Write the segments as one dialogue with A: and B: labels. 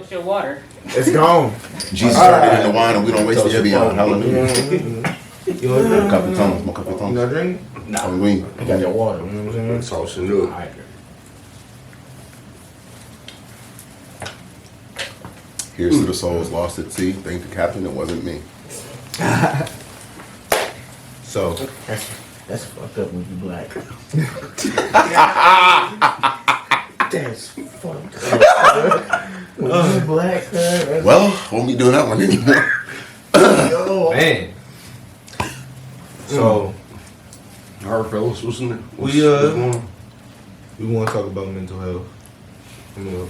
A: What's your water?
B: It's gone.
C: Jesus started in the wine and we don't waste it. It be on. Hallelujah.
B: You want to drink?
C: Cup of tongues. More cup of
B: You
C: tongues.
B: not drink?
C: No. I mean,
B: You got your water. You know what I'm saying?
D: Tossing up.
A: Alright.
C: here's to the souls lost at sea. Thank the captain. It wasn't me.
B: So that's fucked up when you black. That's fucked up. When you black,
C: Well, won't be doing that one anymore.
B: yo.
E: Man.
B: So
D: All right, fellas, what's going on?
B: we want to talk about mental health from a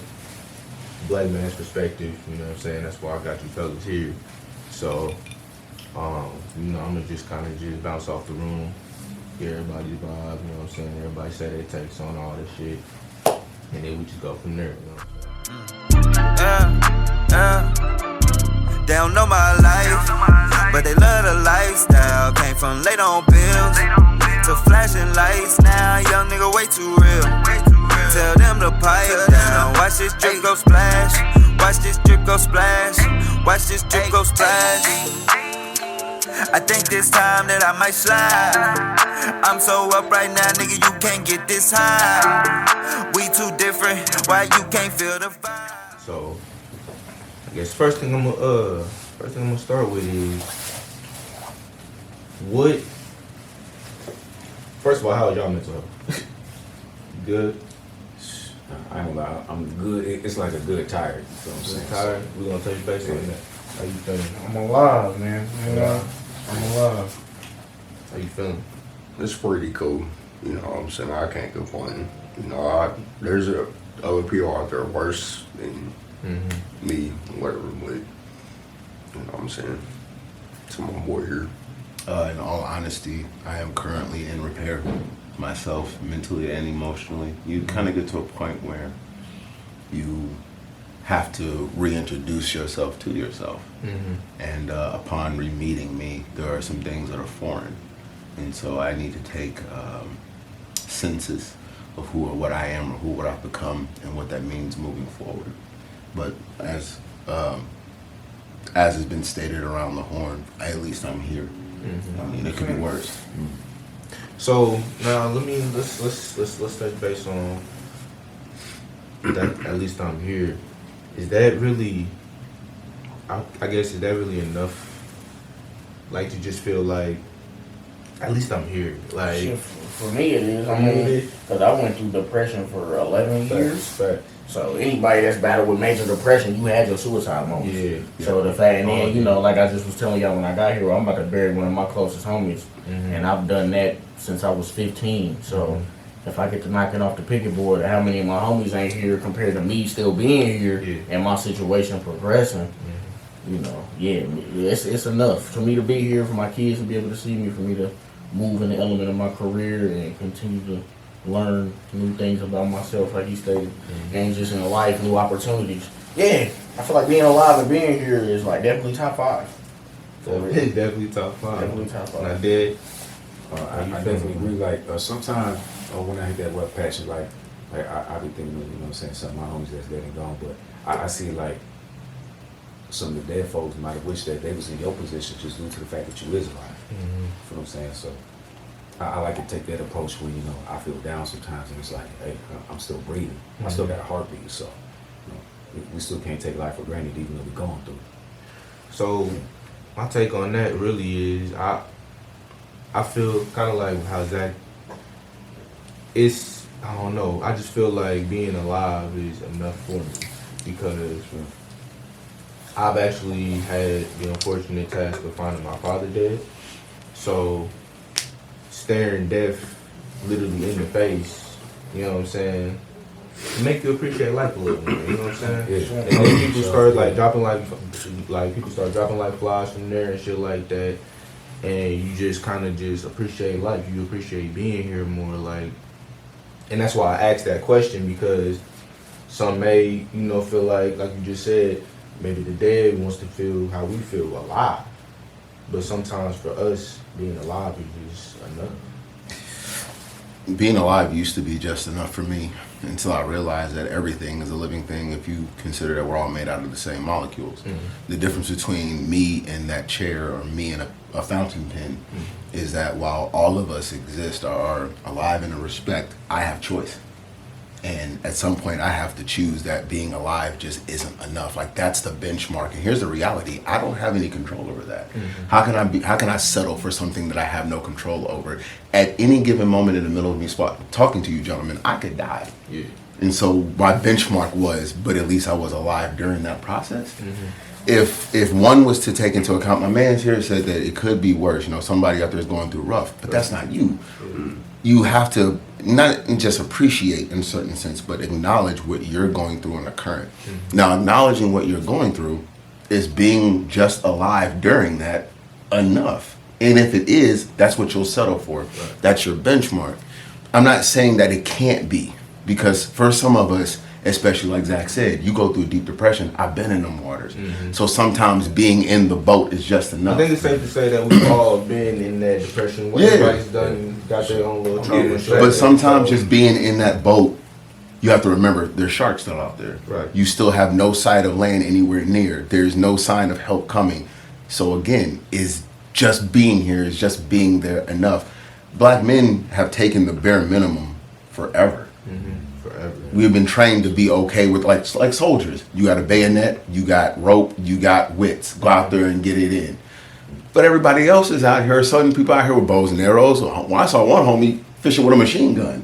B: black man's perspective. You know what I'm saying? That's why I got you fellas here. So, you know, I'm gonna just kind of just bounce off the room, hear everybody's vibe. You know what I'm saying? Everybody say their takes on all this shit, and then we just go from there. You know what I'm saying?
F: They don't know my life, but they love the lifestyle. Came from late on bills to flashing lights. Now young nigga way too real. Tell them to pipe down. Watch this drip go splash. Watch this drip go splash. Watch this drip go splash. I think this time that I might slide. I'm so up right now, nigga, you can't get this high. We too different, why you can't feel the vibe?
B: So, I guess first thing I'm gonna start with is what. First of all, how is y'all mental health? Good.
E: I ain't gonna lie, I'm good. It's like a good tired. You know what I'm saying?
B: Tired. We gonna touch base on that. How you feeling?
G: I'm alive, man. You know, I'm alive.
B: How you feeling?
D: It's pretty cool. You know what I'm saying? I can't complain. You know, there's other people out there worse than me, whatever, but you know what I'm saying? To my boy here.
C: In all honesty, I am currently in repair myself, mentally and emotionally. You kind of get to a point where you have to reintroduce yourself to yourself. And upon re-meeting me, there are some things that are foreign. And so I need to take census of who or what I am or who what I've become and what that means moving forward. But as has been stated around the horn, at least I'm here. I mean, it could be worse.
B: So now let's touch base on that. At least I'm here. Is that really? I guess is that really enough? Like to just feel like, at least I'm here. Like
G: Shit, for me it is. I mean, because I went through depression for 11 years.
B: Fact.
G: So anybody that's battled with major depression, you had your suicide moments.
B: Yeah.
G: So the fact, and then, you know, like I just was telling y'all when I got here, I'm about to bury one of my closest homies. And I've done that since I was 15. So if I get to knocking off the picket board, how many of my homies ain't here compared to me still being here and my situation progressing, you know, it's enough for me to be here, for my kids to be able to see me, for me to move in the element of my career and continue to learn new things about myself, like he stated, and just in life, new opportunities. Yeah, I feel like being alive and being here is like definitely top 5.
B: Definitely top 5.
G: Definitely top 5.
B: And I did.
E: I definitely agree. Like sometimes when I hit that rough patch, like I be thinking, you know what I'm saying, some of my homies that's dead and gone, but I see like some of the dead folks might have wished that they was in your position just due to the fact that you is alive. You know what I'm saying? So I like to take that approach where, you know, I feel down sometimes and it's like, hey, I'm still breathing. I still got a heartbeat, so you know, we still can't take life for granted even though we're going through it.
B: So my take on that really is I feel kind of like how Zach, it's, I don't know, I just feel like being alive is enough for me because I've actually had the unfortunate task of finding my father dead. So staring death literally in the face, you know what I'm saying, make you appreciate life a little more, you know what I'm saying?
E: Yeah.
B: And then people start like dropping like people start dropping like flies from there and shit like that. And you just kind of just appreciate life. You appreciate being here more, like, and that's why I asked that question, because some may, you know, feel like you just said, maybe the dead wants to feel how we feel alive. But sometimes for us, being alive is just enough.
C: Being alive used to be just enough for me. until I realized that everything is a living thing if you consider that we're all made out of the same molecules. The difference between me and that chair or me and a fountain pen is that while all of us exist or are alive in a respect, I have choice. And at some point I have to choose that being alive just isn't enough. Like, that's the benchmark. And here's the reality. I don't have any control over that. How can I settle for something that I have no control over? At any given moment in the middle of me talking to you gentlemen, I could die.
B: Yeah.
C: And so my benchmark was, but at least I was alive during that process. If one was to take into account, my man here said that it could be worse. You know, somebody out there is going through rough, but that's not you. You have to not just appreciate in a certain sense, but acknowledge what you're going through in the current. Now, acknowledging what you're going through is being just alive during that enough. And if it is, that's what you'll settle for. That's your benchmark. I'm not saying that it can't be, because for some of us, especially like Zach said, you go through a deep depression. I've been in them waters. So sometimes being in the boat is just enough.
B: I think it's safe to say that we've all been in that depression. Everybody's got their own little trauma.
C: But sometimes just being in that boat, you have to remember there's sharks still out there.
B: Right.
C: You still have no sight of land anywhere near. There's no sign of help coming. So again, is just being here, is just being there enough. Black men have taken the bare minimum forever.
B: Forever.
C: We've been trained to be okay with like soldiers. You got a bayonet, you got rope, you got wits. Go out there and get it in. But everybody else is out here. Certain people out here with bows and arrows. Well, I saw one homie fishing with a machine gun.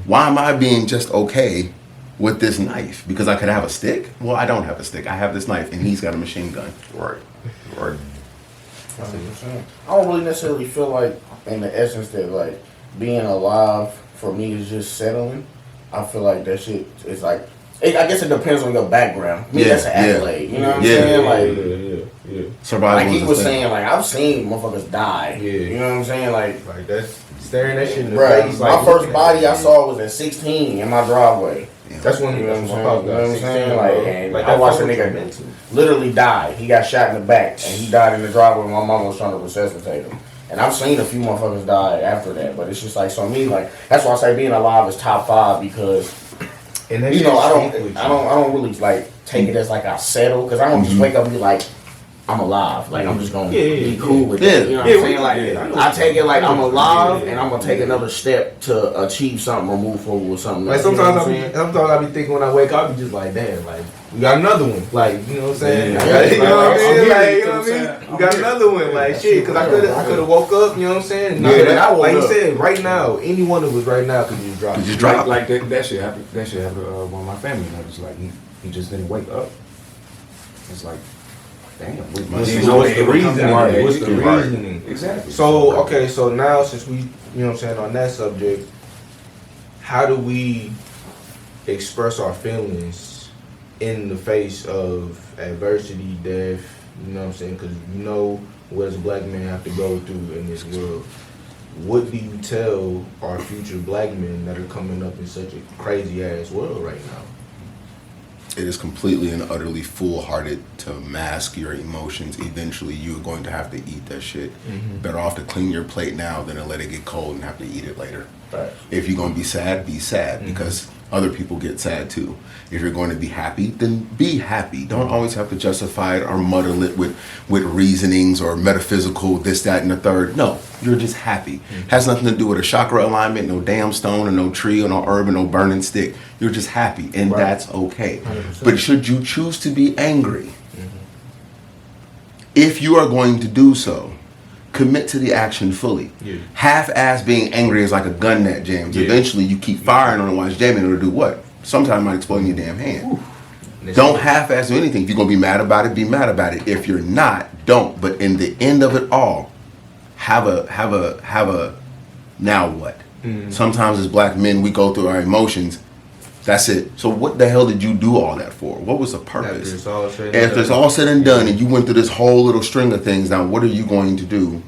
C: Why am I being just okay with this knife? Because I could have a stick? Well, I don't have a stick. I have this knife, and he's got a machine gun.
D: Right.
G: I don't really necessarily feel like, in the essence, that like being alive for me is just settling. I feel like that shit is like, I guess it depends on your background. Me, that's an accolade. You know what I'm saying? Like,
C: Survival.
G: like he was saying, like, I've seen motherfuckers die.
B: Yeah.
G: You know what I'm saying? Like
B: That's staring that shit in the
G: bruh,
B: face.
G: my
B: Like,
G: first body I saw was at 16 in my driveway.
B: That's when
G: You know what I'm saying?
B: my
G: You know what I'm saying?
B: like,
G: Like, and I
B: that
G: watched a
B: fucking
G: nigga
B: mental.
G: literally die. He got shot in the back, and he died in the driveway. My mom was trying to resuscitate him. And I've seen a few motherfuckers die after that, but it's just like, so me, like, that's why I say being alive is top 5, because
B: And that
G: you
B: shit
G: know I
B: stick with you.
G: don't really like take it as like I settle, because I don't just wake up and be like, I'm alive. Like, I'm just gonna be cool with it. You know what I'm saying? Like, I take it like I'm alive, and I'm gonna take another step to achieve something or move forward with something.
B: Like
G: else. You know
B: sometimes
G: what I'm
B: I be thinking when I wake up, I be just like, damn, like we got another one. Like, you know what I'm saying?
G: Yeah.
B: Like, you know what I'm saying?
G: I'm
B: Like,
G: here,
B: you know what I mean? We got
G: I'm
B: another one. Like shit, because I could have woke up. You know what I'm saying?
G: Yeah,
B: Like,
G: I woke
B: like you
G: up.
B: said, right now, any one of us right now could just drop.
C: Just drop.
E: Like that shit happened. That shit happened to one of my family members. Like he just didn't wake up. It's like, damn.
B: What's the reasoning? What's the reasoning?
E: Exactly.
B: So okay, so now since we, you know what I'm saying, on that subject, how do we express our feelings in the face of adversity, death? You know what I'm saying? Because you know what as a black man have to go through in this world. What do you tell our future black men that are coming up in such a crazy ass world right now?
C: It is completely and utterly foolhardy to mask your emotions. Eventually, you're going to have to eat that shit. Better off to clean your plate now than to let it get cold and have to eat it later.
G: Right.
C: If you're going to be sad because other people get sad too. If you're going to be happy, then be happy. Don't always have to justify it or muddle it with reasonings or metaphysical this, that, and the third. No, you're just happy. Has nothing to do with a chakra alignment, no damn stone or no tree or no herb or no burning stick. You're just happy, and that's okay.
G: 100%.
C: But should you choose to be angry, if you are going to do so, commit to the action fully.
B: Yeah.
C: Half-ass being angry is like a gun that jams.
B: Yeah.
C: Eventually, you keep firing on it while it's jamming. It'll do what? Sometimes it might explode in your damn hand. Don't half-ass do anything. If you're gonna be mad about it, be mad about it. If you're not, don't. But in the end of it all, have a now what? Sometimes as black men, we go through our emotions. That's it. So what the hell did you do all that for? What was the purpose? After it's all said and done, and you went through this whole little string of things, now what are you going to do?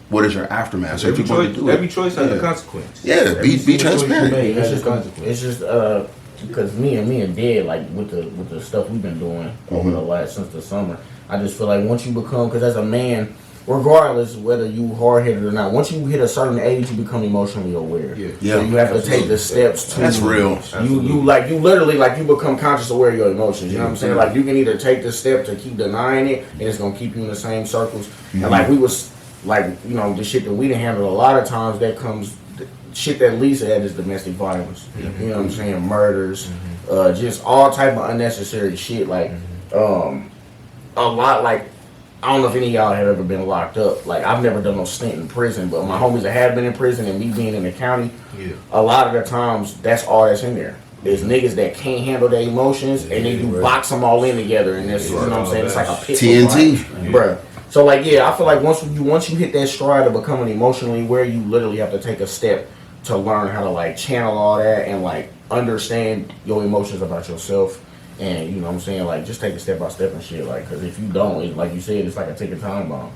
C: What is your aftermath? So if you're going to do
B: every
C: it,
B: choice has a consequence.
C: yeah, be transparent.
G: It's just because me and Dad, like with the stuff we've been doing over the last since the summer, I just feel like once you become, because as a man, regardless whether you hard headed or not, once you hit a certain age, you become emotionally aware.
B: Yeah.
G: So you have to take the steps to.
C: That's real.
G: You literally you become conscious aware of your emotions. You know what I'm saying? Like you can either take the step to keep denying it, and it's gonna keep you in the same circles. And like we was the shit that we done handled a lot of times that comes. Shit that Lisa had is domestic violence. You know what I'm saying? Murders, just all type of unnecessary shit. Like, a lot. Like, I don't know if any of y'all have ever been locked up. Like, I've never done no stint in prison, but my homies that have been in prison and me being in the county, a lot of the times that's all that's in there. There's niggas that can't handle their emotions, and then you box them all in together, and that's you know what I'm saying. It's like a pit
C: TNT,
G: bruh. So I feel like once you hit that stride of becoming emotionally aware, you literally have to take a step to learn how to channel all that and understand your emotions about yourself, and you know what I'm saying, just take it step by step and shit, because if you don't, like you said, it's like a ticking time bomb.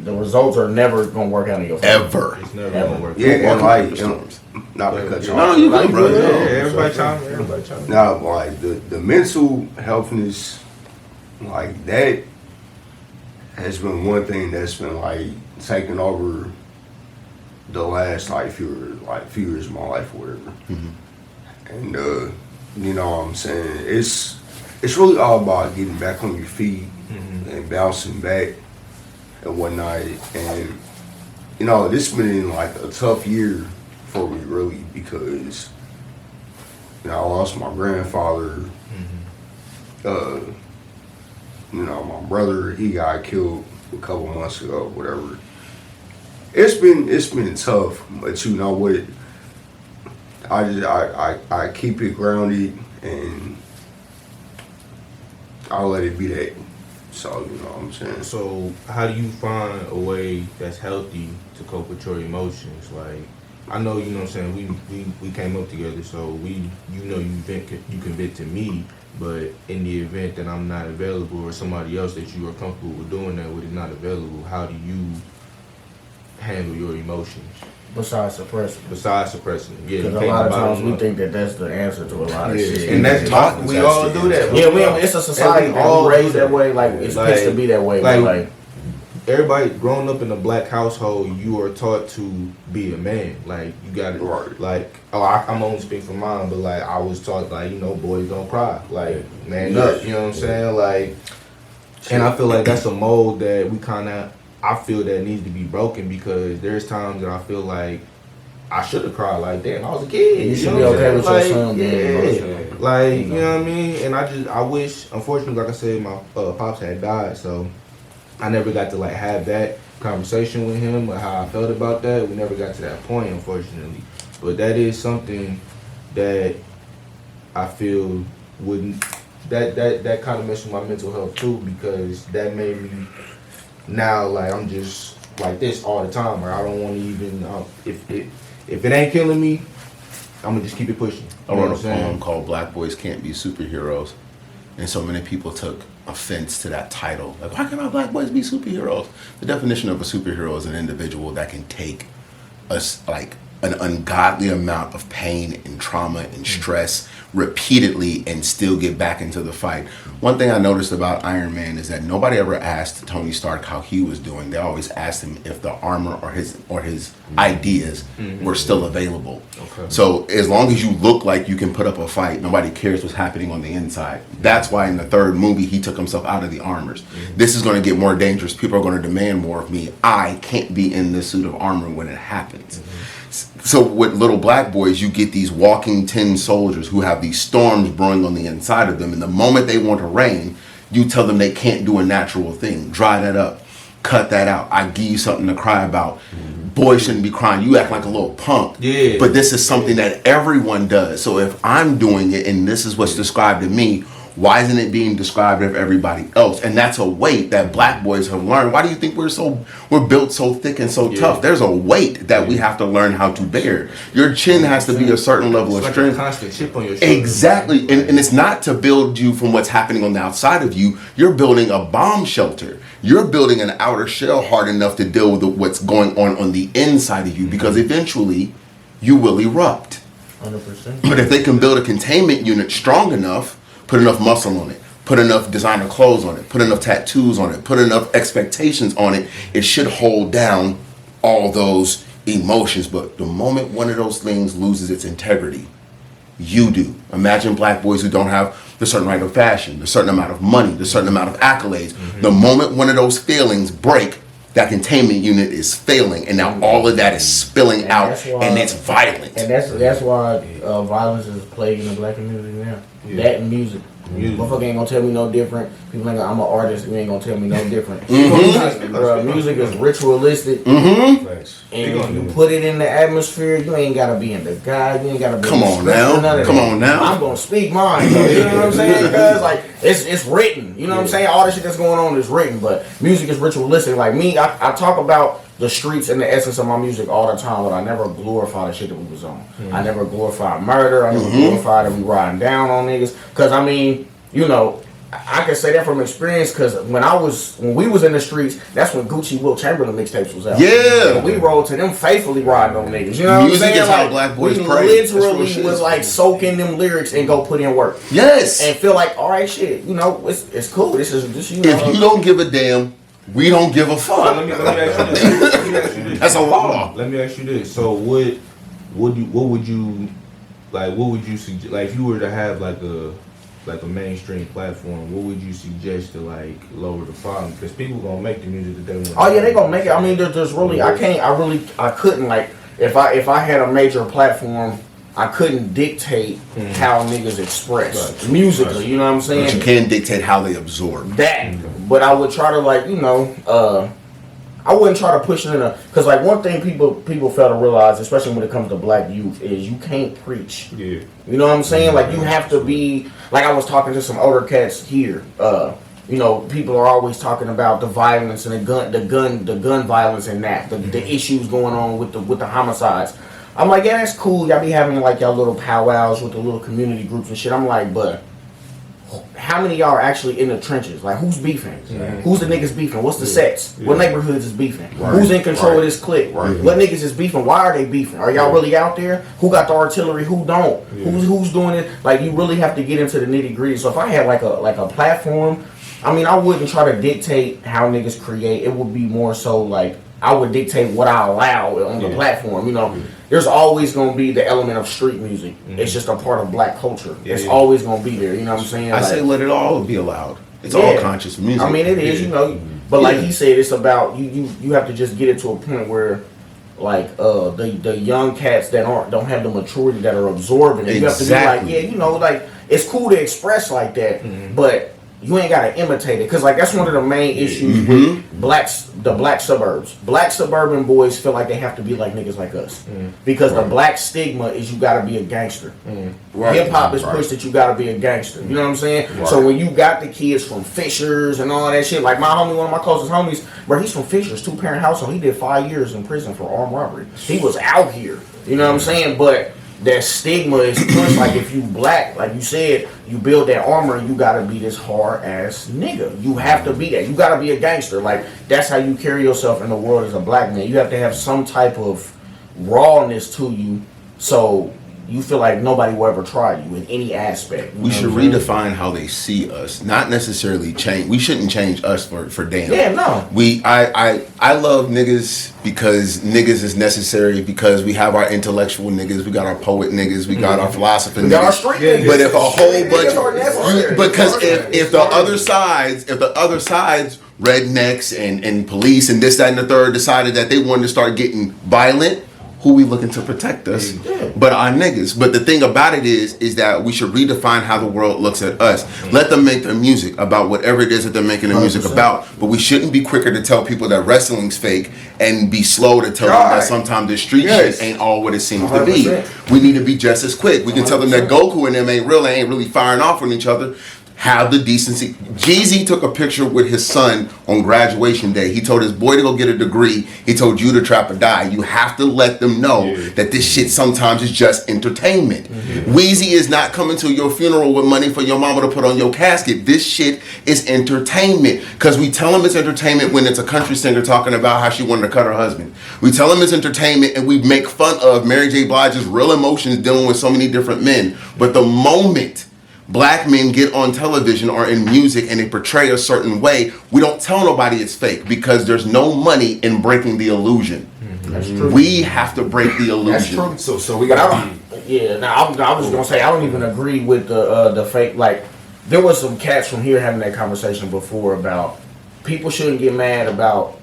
G: The results are never gonna work out in your favor.
C: ever.
B: It's never gonna work.
D: Yeah, and not to cut you off.
C: No, you good, bro.
B: Everybody chime in.
D: Now, the mental healthness, that has been one thing that's been taking over the last few years of my life or whatever. And you know what I'm saying, it's really all about getting back on your feet and bouncing back and whatnot. And this been a tough year for me, really, because I lost my grandfather. My brother, he got killed a couple months ago, whatever. It's been tough, but you know what? I keep it grounded and I'll let it be that. So you know what I'm saying.
B: So how do you find a way that's healthy to cope with your emotions? I know, you know what I'm saying, we came up together, so you convicted to me, but in the event that I'm not available or somebody else that you are comfortable with doing that with is not available, how do you handle your emotions?
G: Besides suppressing,
B: yeah.
G: Because a lot of times we think that that's the answer to a lot of shit.
B: And that's we all do that.
G: Yeah, it's a society that we raised that way. It's supposed to be that way.
B: Everybody growing up in a black household, you are taught to be a man. You got it. I'm only speaking for mine, but I was taught boys don't cry. Man up. You know what I'm saying? And I feel like that's a mold that I feel that needs to be broken, because there's times that I feel like I should have cried. Damn, I was a kid.
G: You should be okay with your son being
B: emotional. You know what I mean? And I wish, unfortunately, like I said, my pops had died, so I never got to have that conversation with him or how I felt about that. We never got to that point, unfortunately. But that is something that I feel wouldn't that kind of messed with my mental health too, because that made me now I'm just like this all the time, or I don't want to even if it ain't killing me, I'm gonna just keep it pushing.
C: I wrote a poem called "Black Boys Can't Be Superheroes," and so many people took offense to that title. Why can't our black boys be superheroes? The definition of a superhero is an individual that can take us an ungodly amount of pain and trauma and stress repeatedly and still get back into the fight. One thing I noticed about Iron Man is that nobody ever asked Tony Stark how he was doing. They always asked him if the armor or his ideas were still available. Okay. So as long as you look like you can put up a fight, nobody cares what's happening on the inside. That's why in the third movie he took himself out of the armors. This is going to get more dangerous. People are going to demand more of me. I can't be in this suit of armor when it happens. So with little black boys, you get these walking tin soldiers who have these storms brewing on the inside of them. And the moment they want to rain, you tell them they can't do a natural thing. Dry that up. Cut that out. I give you something to cry about. Boys shouldn't be crying. You act like a little punk. Yeah. But this is something that everyone does. So if I'm doing it and this is what's described to me, why isn't it being described of everybody else? And that's a weight that black boys have learned. Why do you think we're built so thick and so tough? There's a weight that we have to learn how to bear. Your chin has to be a certain level of strength.
B: A constant chip on your shoulder.
C: Exactly. And it's not to build you from what's happening on the outside of you. You're building a bomb shelter. You're building an outer shell hard enough to deal with what's going on the inside of you, because eventually you will erupt.
G: 100%.
C: But if they can build a containment unit strong enough, put enough muscle on it, put enough designer clothes on it, put enough tattoos on it, put enough expectations on it, it should hold down all those emotions. But the moment one of those things loses its integrity, you do. Imagine black boys who don't have the certain right of fashion, the certain amount of money, the certain amount of accolades. The moment one of those feelings break, that containment unit is failing, and now all of that is spilling out, and it's violent.
G: And that's why violence is plaguing the black community now. That and music. Motherfucker ain't gonna tell me no different. People ain't gonna, I'm an artist, you ain't gonna tell me no different. Music is ritualistic. And if you put it in the atmosphere, you ain't gotta be in the guide, you ain't gotta be
C: Come on now.
G: I'm gonna speak mine, though, you know what I'm saying? Because like it's written, you know what I'm saying? All the shit that's going on is written, but music is ritualistic. Like me, I talk about the streets and the essence of my music all the time, but I never glorify the shit that we was on. I never glorified murder. I never glorified that we riding down on niggas. Cause I mean, you know, I can say that from experience. Cause when we was in the streets, that's when Gucci Will Chamberlain mixtapes was out.
C: Yeah,
G: and we rolled to them faithfully riding on niggas. You know what I'm saying?
C: Music is how
G: like,
C: black boys
G: we
C: pray.
G: literally was like soaking them lyrics and go put in work.
C: Yes,
G: and feel like, all right, shit. You know, it's cool. This you know.
C: If you don't give a damn, we don't give a fuck.
B: Let me ask you this.
C: That's a law.
B: Let me ask you this. So what would you suggest? Like, if you were to have like a mainstream platform, what would you suggest to like lower the problem? Because people gonna make the music that they want.
G: Oh yeah, they gonna make it. I mean, there's really, I couldn't like if I had a major platform, I couldn't dictate how niggas express musically. You know what I'm saying?
C: But you can dictate how they absorb
G: that. But I would try to like, you know, I wouldn't try to push it in because like one thing people fail to realize, especially when it comes to black youth, is you can't preach. Yeah. You know what I'm saying? Like you have to be like I was talking to some older cats here. You know, people are always talking about the violence and the gun violence and that the issues going on with the homicides. I'm like, yeah, that's cool. Y'all be having like y'all little powwows with the little community groups and shit. I'm like, but how many of y'all are actually in the trenches? Like, who's beefing? Who's the niggas beefing? What's the sets? What neighborhoods is beefing? Who's in control of this clique? What niggas is beefing? Why are they beefing? Are y'all really out there? Who got the artillery? Who don't? Who's doing it? Like, you really have to get into the nitty gritty. So if I had like a platform, I mean, I wouldn't try to dictate how niggas create. It would be more so like I would dictate what I allow on the platform. You know, there's always going to be the element of street music. It's just a part of black culture. It's always going to be there. You know what I'm saying?
C: I say let it all be allowed. It's all conscious music.
G: I mean, it is, you know. But like he said, it's about you have to just get it to a point where like the young cats that don't have the maturity that are absorbing it. You have to be like, yeah, you know, like it's cool to express like that, but you ain't gotta imitate it, because like that's one of the main issues with the black suburbs. Black suburban boys feel like they have to be like niggas like us, because the black stigma is you gotta be a gangster. Hip hop is pushed that you gotta be a gangster. You know what I'm saying? So when you got the kids from Fishers and all that shit, like my homie, one of my closest homies, bro, he's from Fishers, 2-parent household. He did 5 years in prison for armed robbery. He was out here. You know what I'm saying? But that stigma is pushed. Like if you black, like you said, you build that armor and you gotta be this hard ass nigga. You have to be that. You gotta be a gangster. Like that's how you carry yourself in the world as a black man. You have to have some type of rawness to you, so you feel like nobody will ever try you in any aspect.
C: We should redefine how they see us, not necessarily change. We shouldn't change us for damn.
G: Yeah, no.
C: I love niggas because niggas is necessary, because we have our intellectual niggas, we got our poet niggas, we got our philosopher niggas.
G: Got our street niggas.
C: But if a whole bunch, because if the other sides, rednecks and police and this, that, and the third decided that they wanted to start getting violent, who we looking to protect us? But our niggas. But the thing about it is that we should redefine how the world looks at us. Let them make their music about whatever it is that they're making their music about. But we shouldn't be quicker to tell people that wrestling's fake and be slow to tell them that sometimes the street shit ain't all what it seems to be. We need to be just as quick. We can tell them that Goku and them ain't real, they ain't really firing off on each other. Have the decency. Jeezy took a picture with his son on graduation day. He told his boy to go get a degree. He told you to trap or die. You have to let them know that this shit sometimes is just entertainment. Weezy is not coming to your funeral with money for your mama to put on your casket. This shit is entertainment. Because we tell them it's entertainment when it's a country singer talking about how she wanted to cut her husband. We tell them it's entertainment and we make fun of Mary J. Blige's real emotions dealing with so many different men. But the moment black men get on television or in music and they portray a certain way, we don't tell nobody it's fake because there's no money in breaking the illusion.
G: That's true.
C: We have to break the illusion.
G: That's true.
E: So we got.
G: Yeah, now I was gonna say I don't even agree with the fake. Like there was some cats from here having that conversation before about people shouldn't get mad about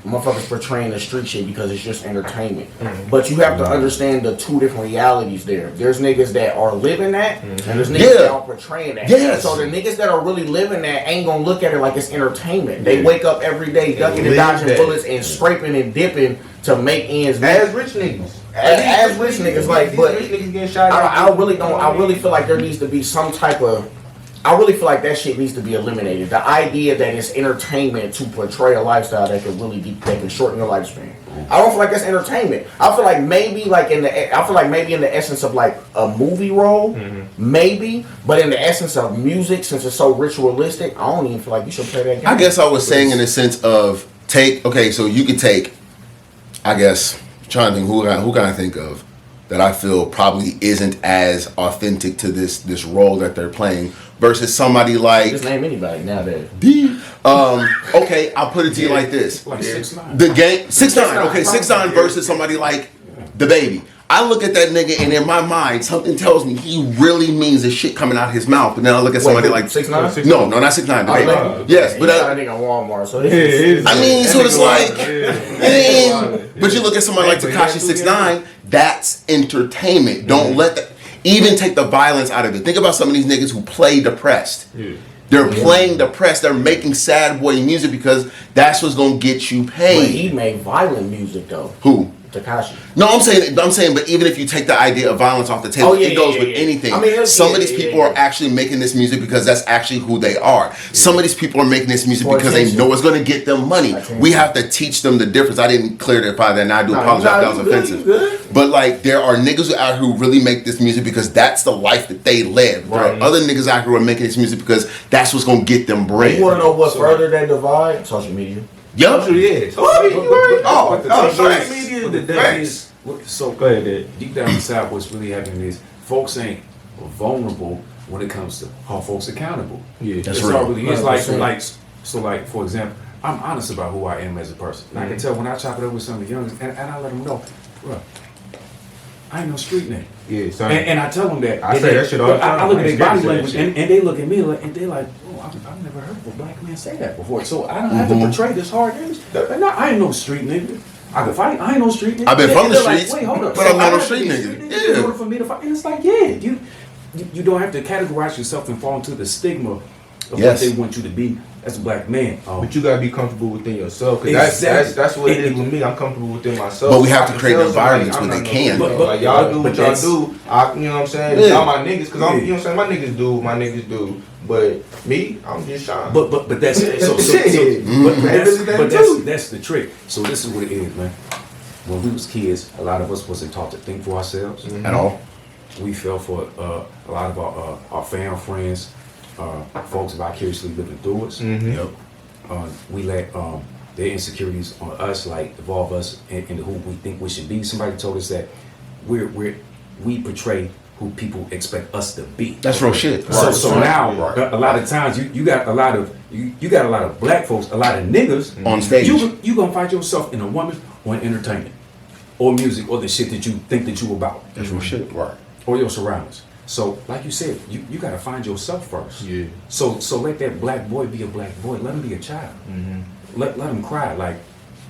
G: motherfuckers portraying the street shit because it's just entertainment. But you have to understand the two different realities there. There's niggas that are living that, and there's niggas that are portraying that.
C: Yes.
G: So the niggas that are really living that ain't gonna look at it like it's entertainment. They wake up every day ducking and dodging bullets and scraping and dipping to make ends meet.
B: As rich niggas.
G: As rich niggas, like, but
B: rich niggas getting shot.
G: I really feel like there needs to be some type of. I really feel like that shit needs to be eliminated. The idea that it's entertainment to portray a lifestyle that can really that can shorten your lifespan. I don't feel like that's entertainment. I feel like maybe in the essence of like a movie role, maybe, but in the essence of music, since it's so ritualistic, I don't even feel like you should play that game.
C: I guess I was saying in the sense of so you could take, I guess, trying to think who can I think of that I feel probably isn't as authentic to this role that they're playing versus somebody like
G: Just name anybody nowadays.
C: Okay, I'll put it to you like this.
E: Like 6ix9ine.
C: The game 6ix9ine. Okay, 6ix9ine versus somebody like the Baby. I look at that nigga and in my mind something tells me he really means the shit coming out his mouth. But then I look at somebody like
G: 6ix9ine?
C: No, not 6ix9ine. The Baby. Yes, but
G: I think on Walmart. So
C: I mean, so it's like, but you look at somebody like Tekashi 6ix9ine, that's entertainment. Don't let that, even take the violence out of it. Think about some of these niggas who play depressed. They're playing depressed. They're making sad boy music because that's what's gonna get you
G: But
C: paid.
G: he made violent music though.
C: Who?
G: Tekashi.
C: No, I'm saying, but even if you take the idea of violence off the table, it goes with anything.
G: I mean,
C: some of these people are actually making this music because that's actually who they are. Some of these people are making this music because they know it's going to get them money. We have to teach them the difference. I didn't clarify that, and I do apologize if that was offensive. But like, there are niggas out here who really make this music because that's the life that they live. There are other niggas out here who are making this music because that's what's going to get them bread.
G: You want to know what further that divide? Social media.
C: Yup.
B: Social media.
E: Social media today is. So
B: Go ahead, Dad.
E: deep down inside, what's really happening is folks ain't vulnerable when it comes to hold folks accountable.
B: Yeah,
C: that's
E: It's
C: real.
E: all really is
G: 100%.
E: like for example, I'm honest about who I am as a person. And I can tell when I chop it up with some of the youngest, and I let them know, bro, I ain't no street nigga.
B: Yeah, son.
E: And I tell them that.
B: I
E: and
B: say that shit all the time.
E: I look at
B: I
E: their
B: ain't
E: body
B: scared to
E: language,
B: say that
E: and they look at me like, and they like, oh, I've never heard of a black man say that before. So I don't have to portray this hard image. I ain't no street nigga. I can fight. I ain't no street nigga.
C: I've been from the
E: They're like,
C: streets,
E: wait, hold up.
C: but I'm not
E: I
C: no
E: have to
C: street
E: be a
C: nigga.
E: In order for me to fight, and it's like, yeah, you don't have to categorize yourself and fall into the stigma of what they want you to be as a black man.
B: But you gotta be comfortable within yourself. Cause
E: Exactly.
B: that's what it is with me. I'm comfortable within myself.
C: But we have to
B: I can
C: create
B: tell
C: environments
B: somebody
C: where
B: I'm
C: they
B: not
C: can.
B: no good. Like y'all do what y'all
E: that's-
B: do. You know what I'm saying?
C: Yeah.
B: Y'all my niggas, cause I'm, you know what I'm saying? My niggas do what my niggas do. But me, I'm just shy.
E: But that's it. So that's the trick. So this is what it is, man. When we was kids, a lot of us wasn't taught to think for ourselves
C: At all.
E: We fell for a lot of our family friends, folks vicariously living through us.
C: Yep.
E: We let their insecurities on us like evolve us into who we think we should be. Somebody told us that we portray who people expect us to be.
C: That's real shit.
E: So now a lot of times you got a lot of black folks, a lot of niggas
C: On stage.
E: You gonna find yourself in a woman or in entertainment or music or the shit that you think that you about.
C: That's real shit. Right.
E: Or your surroundings. So like you said, you gotta find yourself first.
B: Yeah.
E: So let that black boy be a black boy. Let him be a child. Let him cry. Like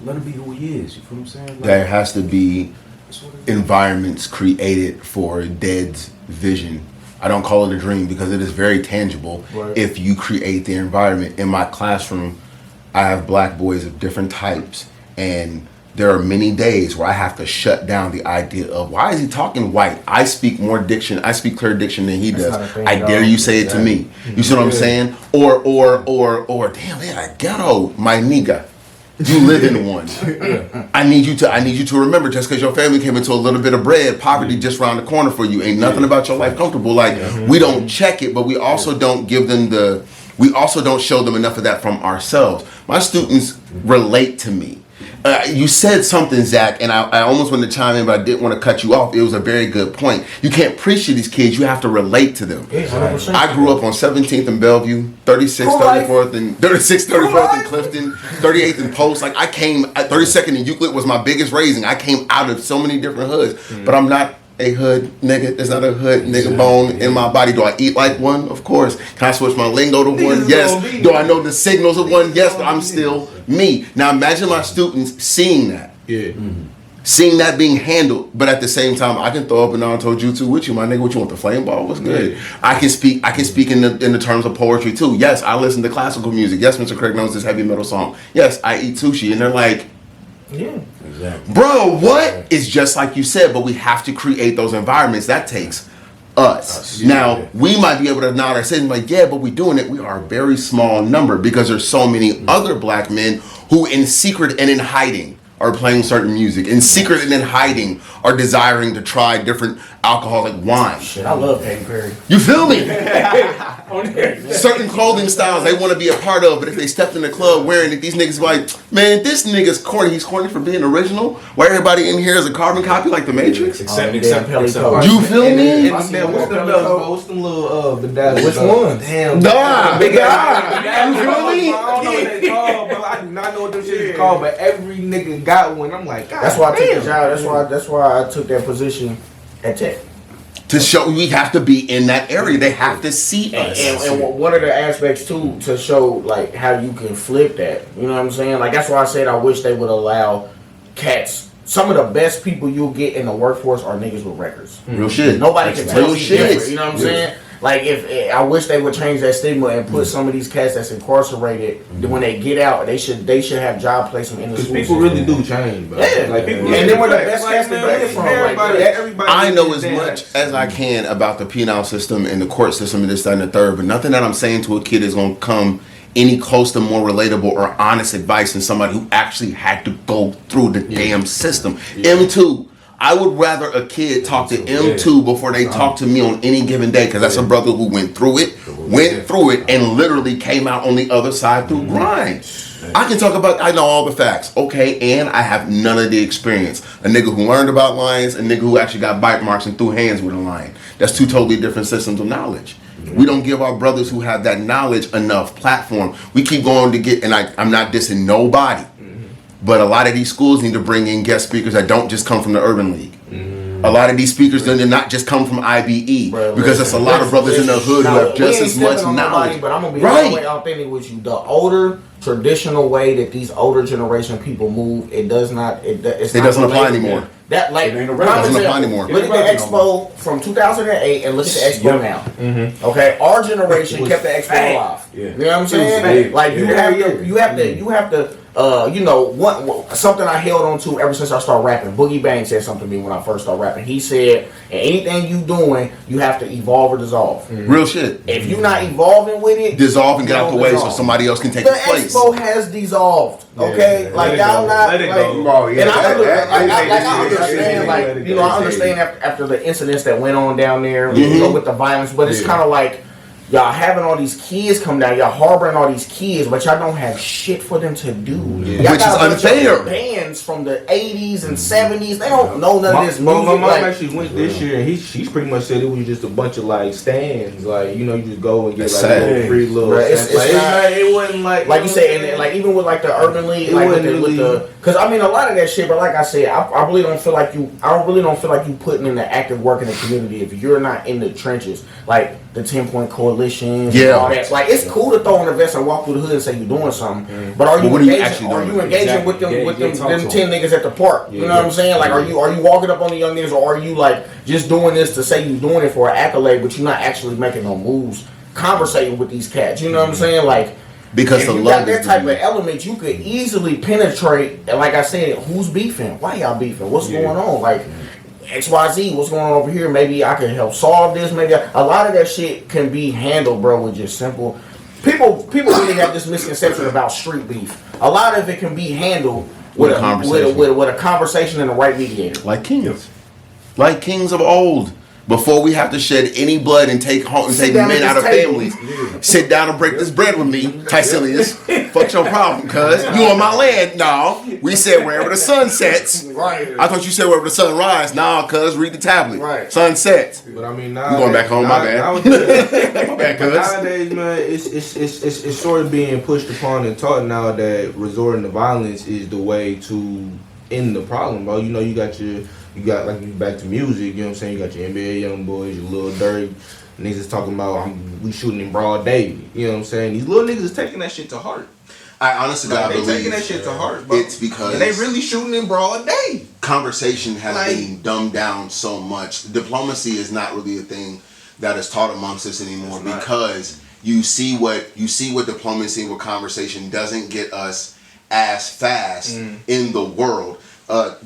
E: let him be who he is. You feel what I'm saying? Like,
C: There has to be
E: that's what it is.
C: environments created for Dead's vision. I don't call it a dream because it is very tangible.
G: Right.
C: If you create the environment. In my classroom, I have black boys of different types, and there are many days where I have to shut down the idea of why is he talking white? I speak clear diction than he
G: That's
C: does.
G: not a thing,
C: I dare
G: dog.
C: you say it to me. You see what I'm saying? Or damn, they got ghetto, my nigga. You live in one. I need you to remember, just because your family came into a little bit of bread, poverty just around the corner for you. Ain't nothing about your life comfortable. Like we don't check it, but we also don't give them we also don't show them enough of that from ourselves. My students relate to me. You said something, Zach, and I almost wanted to chime in, but I didn't want to cut you off. It was a very good point. You can't preach to these kids. You have to relate to them.
G: Yeah, 100%.
C: I grew up on 17th and Bellevue, 36th, 34th, and 36th, 34th in Clifton, 38th and Post. Like I came at 32nd and Euclid was my biggest raising. I came out of so many different hoods, but I'm not a hood nigga. There's not a hood nigga bone in my body. Do I eat like one? Of course. Can I switch my lingo to one? Yes. Do I know the signals of one? Yes, but I'm still me. Now imagine my students seeing that.
B: Yeah.
C: Seeing that being handled, but at the same time, I can throw up a Naruto jutsu with you, my nigga. What you want, the flame ball? What's good?
B: Yeah.
C: I can speak in the terms of poetry too. Yes, I listen to classical music. Yes, Mr. Craig knows this heavy metal song. Yes, I eat sushi, and they're like,
G: Yeah.
E: Exactly.
C: bro, what? It's just like you said, but we have to create those environments. That takes us. Now, we might be able to nod our heads like, yeah, but we're doing it. We are a very small number because there's so many other black men who in secret and in hiding are playing certain music. In secret and in hiding are desiring to try different alcoholic wine.
G: Shit, I love Katy Perry.
C: You feel me? Certain clothing styles they want to be a part of, but if they stepped in the club wearing it, these niggas like, man, this nigga's corny. He's corny for being original. Why everybody in here is a carbon copy like the Matrix?
E: Except
C: You feel me?
B: What's them little bedazzled?
G: Which ones?
B: Damn.
C: Nah, big guy.
B: You
C: feel me?
B: I don't know what they called, bro. I do not know what them shit is called, but every nigga got one. I'm like, God
G: That's why I took
B: damn.
G: the job. That's why I took that position at Tech.
C: To show we have to be in that area. They have to see
G: And,
C: us.
G: and one of the aspects too to show like how you can flip that. You know what I'm saying? Like that's why I said I wish they would allow cats. Some of the best people you'll get in the workforce are niggas with records.
C: Real shit.
G: Nobody can tell
C: real
G: you
C: shit.
G: different. You know what I'm saying? Like if I wish they would change that stigma and put some of these cats that's incarcerated when they get out, they should have job placement in the
B: Because
G: school
B: people
G: system.
B: really do change, bro.
G: Yeah.
B: Like people,
G: And then where the best
B: like,
G: cats to
B: man,
G: get it
B: listen,
G: from, like,
B: everybody
C: I know
B: is
C: as
B: damn.
C: much as I can about the penal system and the court system and this, that, and the third, but nothing that I'm saying to a kid is going to come any close to more relatable or honest advice than somebody who actually had to go through the damn system. M2. I would rather a kid talk to M2 before they talk to me on any given day, because that's a brother who went through it, and literally came out on the other side through grind. I can talk about, I know all the facts, okay, and I have none of the experience. A nigga who learned about lions, a nigga who actually got bite marks and threw hands with a lion. That's two totally different systems of knowledge. We don't give our brothers who have that knowledge enough platform. We keep going to get, and I'm not dissing nobody, but a lot of these schools need to bring in guest speakers that don't just come from the Urban League. A lot of these speakers need to not just come from IBE, because there's a lot of brothers in the hood who have just as much knowledge.
G: But I'm gonna be all the way authentic with you. The older traditional way that these older generation people move, it doesn't apply
C: anymore.
G: That like
E: It ain't a
C: It doesn't apply anymore.
G: Look at the Expo from 2008 and look at the Expo now. Okay, our generation kept the Expo alive.
E: Yeah.
G: You know what I'm
E: was
G: saying?
E: big.
G: Like you
E: Yeah.
G: have to. You know what? Something I held on to ever since I started rapping. Boogie Bang said something to me when I first started rapping. He said, "Anything you doing, you have to evolve or dissolve.
C: Real shit.
G: If you're not evolving with it,
C: Dissolve and get out the way so
G: dissolve.
C: somebody else can take
G: The
C: the place."
G: Expo has dissolved. Okay,
B: Yeah,
G: like
B: let it
G: y'all
B: go.
G: not
B: Let it
G: like.
B: go.
D: Oh, yeah.
G: And I
B: Yeah.
G: understand, like, you know, I understand after the incidents that went on down there, you know, with the violence, but it's kind of like y'all having all these kids come down, y'all harboring all these kids, but y'all don't have shit for them to do. Y'all
C: Which
G: got
C: is
G: a bunch of
C: unfair.
G: Bands from the 80s and 70s, they don't know none of this
B: My
G: music.
B: mom
G: Like,
B: actually went this year, and she's pretty much said it was just a bunch of like stands, like you know, you just go and get
C: That's
B: like
C: sad.
B: a little free little.
G: Right, it's
B: stands. Like,
G: not-
B: it wasn't like
G: you say, and then, like even with like the Urban League,
B: It
G: like with
B: wasn't
G: the, because I mean a lot of that shit. But like I said, I really don't feel like you. I really don't feel like you putting in the active work in the community if you're not in the trenches, like the 10-point coalition,
C: Yeah.
G: and all that. Like it's cool to throw on a vest and walk through the hood and say you're doing something, but are you
C: But what are you
G: engaging?
C: actually
G: Are
C: doing?
G: you engaging
E: Exactly.
G: with them
E: Yeah,
G: with
E: yeah,
G: them,
E: talk
G: them
E: to
G: 10 niggas at the park? You know what I'm saying? Like are you walking up on the young niggas, or are you like just doing this to say you're doing it for an accolade, but you're not actually making no moves, conversating with these cats? You know what I'm saying? Like.
C: Because
G: If
C: the
G: you
C: love
G: got that
C: is
G: type
C: the
G: of element, you could easily penetrate. And like I said, who's beefing? Why y'all beefing? What's going on? Like XYZ, what's going on over here? Maybe I can help solve this. Maybe a lot of that shit can be handled, bro, with just simple. People really have this misconception about street beef. A lot of it can be handled with a conversation and the right mediator.
C: like kings. Like kings of old. Before we have to shed any blood and take men out of families, sit down and break this bread with me, Tycilius. Fuck your problem, cuz. You on my land? No. We said wherever the sun sets.
B: Right.
C: I thought you said wherever the sun rises. Nah, cuz, read the tablet.
B: Right.
C: Sun sets.
B: But I mean,
C: I'm going back home, my bad. My bad, cuz.
B: Nowadays, man, it's sort of being pushed upon and taught now that resorting to violence is the way to end the problem, bro. You know, you got like, you back to music, you know what I'm saying? You got your NBA young boys, your Lil Durk, niggas is talking about we shooting in broad day. You know what I'm saying? These little niggas is taking that shit to heart.
C: I honestly
B: Like,
C: I
B: they
C: believe
B: taking that shit to heart, bro.
C: it's because
B: and they really shooting in broad day.
C: Conversation has
B: Like-
C: been dumbed down so much. Diplomacy is not really a thing that is taught amongst us anymore
B: It's not.
C: because you see what diplomacy and what conversation doesn't get us as fast in the world.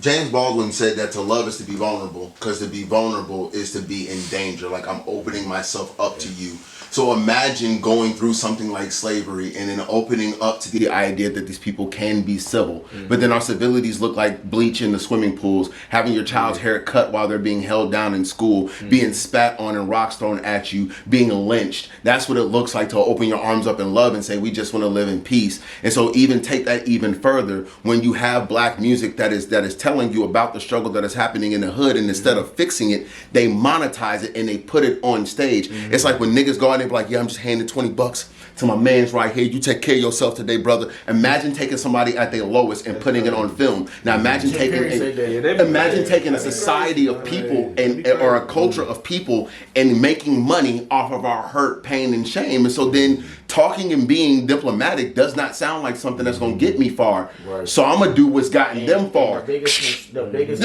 C: James Baldwin said that to love is to be vulnerable, because to be vulnerable is to be in danger. Like, I'm opening myself up to you. So imagine going through something like slavery and then opening up to the idea that these people can be civil. But then our civilities look like bleach in the swimming pools, having your child's hair cut while they're being held down in school, being spat on and rocks thrown at you, being lynched. That's what it looks like to open your arms up in love and say, we just want to live in peace. And so even take that even further, when you have black music that is telling you about the struggle that is happening in the hood, and instead of fixing it, they monetize it and they put it on stage. It's like when niggas go out and be like, yeah, I'm just handing $20 to my man's right here. You take care of yourself today, brother. Imagine taking somebody at their lowest and putting it on film. Now imagine taking a society of people or a culture of people and making money off of our hurt, pain, and shame. And so then talking and being diplomatic does not sound like something that's gonna get me far.
E: Right.
C: So I'm gonna do what's gotten them far.
G: The biggest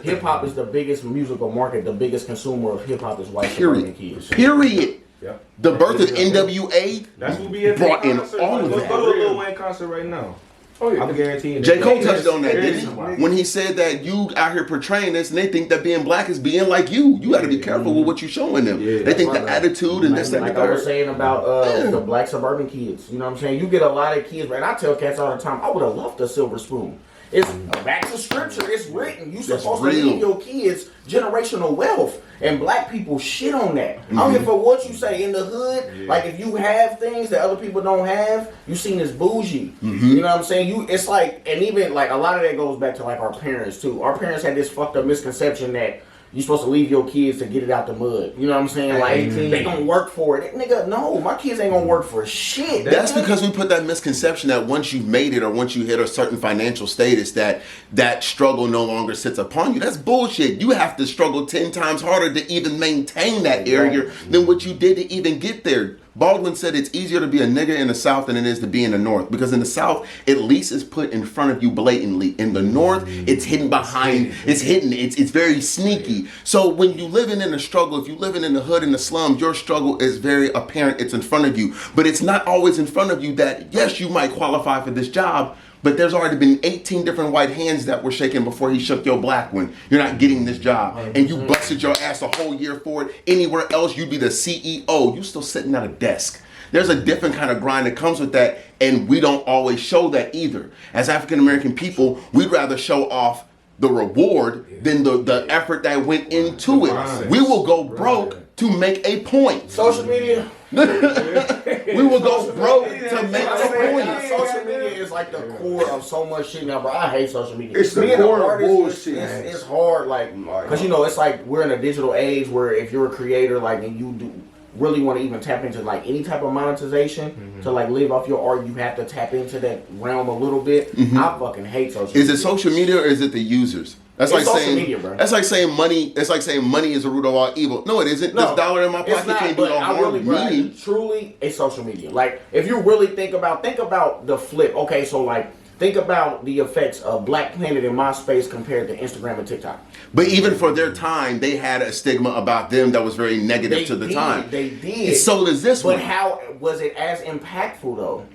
G: hip hop is the biggest musical market. The biggest consumer of hip hop is white suburban kids.
C: Period.
B: Yep.
C: The birth of NWA
B: That's what we at
C: brought in
B: concert.
C: all of
B: Let's
C: that.
B: go to a Lil Wayne concert right now.
E: Oh yeah.
B: I'm guaranteeing.
C: J. Cole
B: that.
C: touched on that, didn't he?
B: Niggas-
C: When he said that you out here portraying this and they think that being black is being like you. You got to be careful with what you're showing them.
B: Yeah,
C: they think the
B: that's
C: attitude and this, that, and
G: Like
C: the
G: I was
C: third.
G: saying about the black suburban kids. You know what I'm saying? You get a lot of kids, and I tell cats all the time, I would have loved a silver spoon. It's back to scripture. It's written. You supposed to
C: real.
G: leave your kids generational wealth, and black people shit on that. I don't give a fuck what you say in the hood. Like, if you have things that other people don't have, you seen as bougie. You know what I'm saying? It's like, and even like a lot of that goes back to like our parents too. Our parents had this fucked up misconception that you're supposed to leave your kids to get it out the mud. You know what I'm saying? Like, they gonna work for it. Nigga, no, my kids ain't gonna work for shit.
C: That's because we put that misconception that once you've made it or once you hit a certain financial status that struggle no longer sits upon you. That's bullshit. You have to struggle 10 times harder to even maintain that area than what you did to even get there. Baldwin said it's easier to be a nigga in the South than it is to be in the North, because in the South, at least it's put in front of you blatantly. In the North, it's hidden behind, it's hidden, it's very sneaky. So when you living in a struggle, if you living in the hood, in the slums, your struggle is very apparent, it's in front of you. But it's not always in front of you that, yes, you might qualify for this job, but there's already been 18 different white hands that were shaken before he shook your black one. You're not getting this job. And you busted your ass a whole year for it. Anywhere else, you'd be the CEO. You still sitting at a desk. There's a different kind of grind that comes with that, and we don't always show that either. As African American people, we'd rather show off the reward than the effort that went into it. We will go broke to make a point.
G: Social media.
C: We will go broke to make a point.
G: Social media is like the core of so much shit now, bro. I hate social media.
D: It's the
G: Being an
D: core of
G: artist,
D: bullshit.
G: It's hard, like, because you know, it's like we're in a digital age where if you're a creator, like, and you do really want to even tap into like any type of monetization to like live off your art, you have to tap into that realm a little bit. I fucking hate social media.
C: Is it social media or is it the users? That's
G: It's
C: like
G: social
C: saying
G: media, bro.
C: That's like saying money. It's like saying money is the root of all evil. No, it isn't. This dollar in my
G: it's
C: pocket
G: not,
C: can't do
G: but
C: no
G: I
C: harm
G: really,
C: to
G: bro,
C: me.
G: truly, it's social media. Like, if you really think about the flip. Okay, so like, think about the effects of Black Planet and MySpace compared to Instagram and TikTok.
C: But even for their time, they had a stigma about them that was very negative to the time.
G: They did.
C: And so does this one.
G: But how was it as impactful though?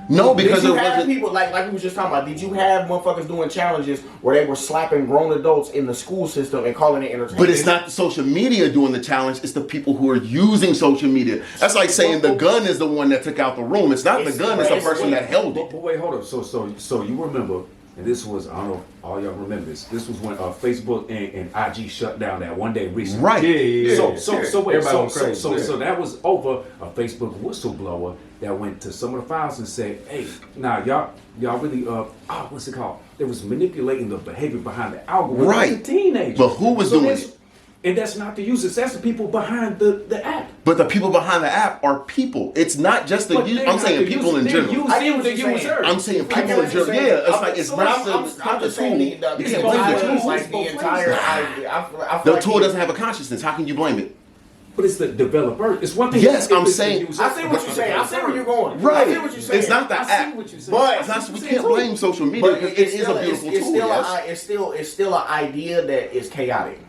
C: No, because
G: did you
C: it
G: have
C: wasn't.
G: people like we was just talking about? Did you have motherfuckers doing challenges where they were slapping grown adults in the school system and calling it entertainment?
C: But it's not the social media doing the challenge. It's the people who are using social media. That's like saying the gun is the one that took out the room. It's not the gun. It's the person that held it.
E: But wait, hold up. So you remember And this was, I don't know if all y'all remember this. This was when Facebook and IG shut down that one day recently.
C: Right.
B: Yeah.
E: So wait,
B: Everybody went crazy.
E: so that was over a Facebook whistleblower that went to some of the files and said, hey, now y'all really what's it called? They was manipulating the behavior behind the algorithm.
C: Right.
E: As a teenager.
C: But who was doing it?
E: And that's not the users, that's the people behind the app.
C: But the people behind the app are people. It's not just the
E: But
C: user.
E: they're
C: I'm
E: not
C: saying
E: the
C: people
E: user,
C: in
E: they're
C: general.
E: using the user.
C: I'm saying people in
G: what you're
C: general.
G: saying.
C: Yeah, it's like it's
G: But
C: not the
G: I'm just saying
C: tool.
G: the
C: You can't blame
G: entire,
C: the tool.
G: like the entire idea. I feel
C: The
G: like
C: tool doesn't have a consciousness. How can you blame it?
E: But it's the developer. It's one thing.
C: Yes,
E: if
C: I'm
E: it's the
C: saying-
E: user.
G: I see what you're saying. I see where you're going.
C: Right.
G: I see what you're saying.
C: It's not the
E: I see
C: app.
E: what you're saying.
G: But
C: It's not, we can't blame social media
G: But
C: because it is a beautiful tool. Yes.
G: it's still an idea that is chaotic.